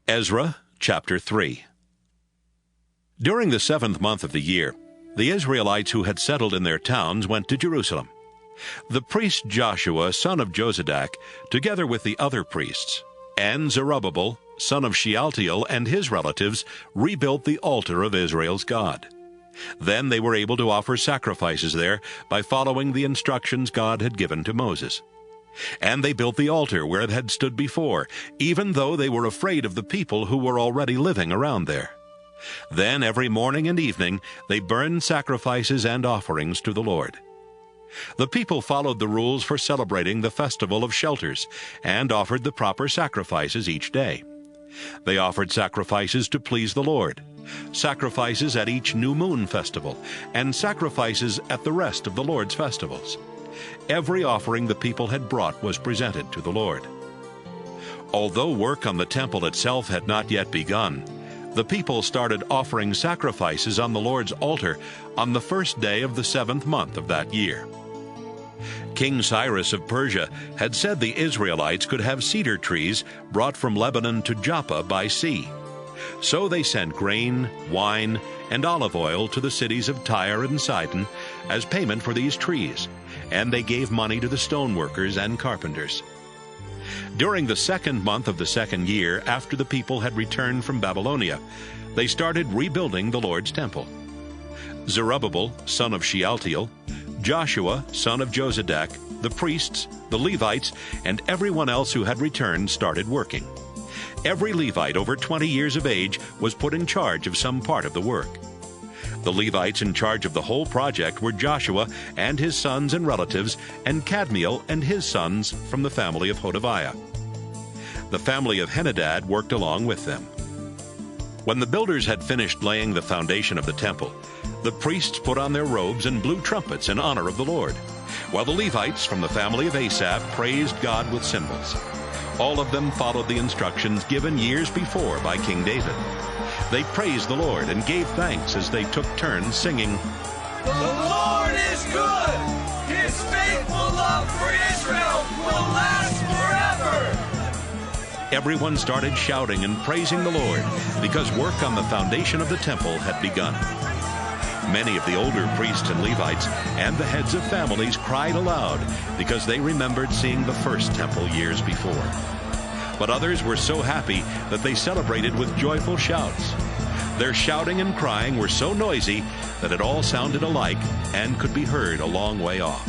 Ezra chapter 3. During the 7th month of the year, the Israelites who had settled in their towns went to Jerusalem. The priest Joshua, son of Jozadak, together with the other priests, and Zerubbabel, son of Shealtiel, and his relatives, rebuilt the altar of Israel's God. Then they were able to offer sacrifices there by following the instructions God had given to Moses. And they built the altar where it had stood before, even though they were afraid of the people who were already living around there. Then every morning and evening they burned sacrifices and offerings to the Lord. The people followed the rules for celebrating the Festival of Shelters and offered the proper sacrifices each day. They offered sacrifices to please the Lord, sacrifices at each new moon festival, and sacrifices at the rest of the Lord's festivals. Every offering the people had brought was presented to the Lord. Although work on the temple itself had not yet begun, the people started offering sacrifices on the Lord's altar on the first day of the 7th month of that year. King Cyrus of Persia had said the Israelites could have cedar trees brought from Lebanon to Joppa by sea. So they sent grain, wine, and olive oil to the cities of Tyre and Sidon as payment for these trees, and they gave money to the stoneworkers and carpenters. During the 2nd month of the 2nd year after the people had returned from Babylonia, they started rebuilding the Lord's temple. Zerubbabel, son of Shealtiel, Joshua, son of Jozadak, the priests, the Levites, and everyone else who had returned started working. Every Levite over 20 years of age was put in charge of some part of the work. The Levites in charge of the whole project were Joshua and his sons and relatives, and Kadmiel and his sons from the family of Hodaviah. The family of Henadad worked along with them. When the builders had finished laying the foundation of the temple, the priests put on their robes and blew trumpets in honor of the Lord, while the Levites from the family of Asaph praised God with cymbals. All of them followed the instructions given years before by King David. They praised the Lord and gave thanks as they took turns singing, "The Lord is good! His faithful love for Israel will last forever!" Everyone started shouting and praising the Lord because work on the foundation of the temple had begun. Many of the older priests and Levites and the heads of families cried aloud because they remembered seeing the first temple years before. But others were so happy that they celebrated with joyful shouts. Their shouting and crying were so noisy that it all sounded alike and could be heard a long way off.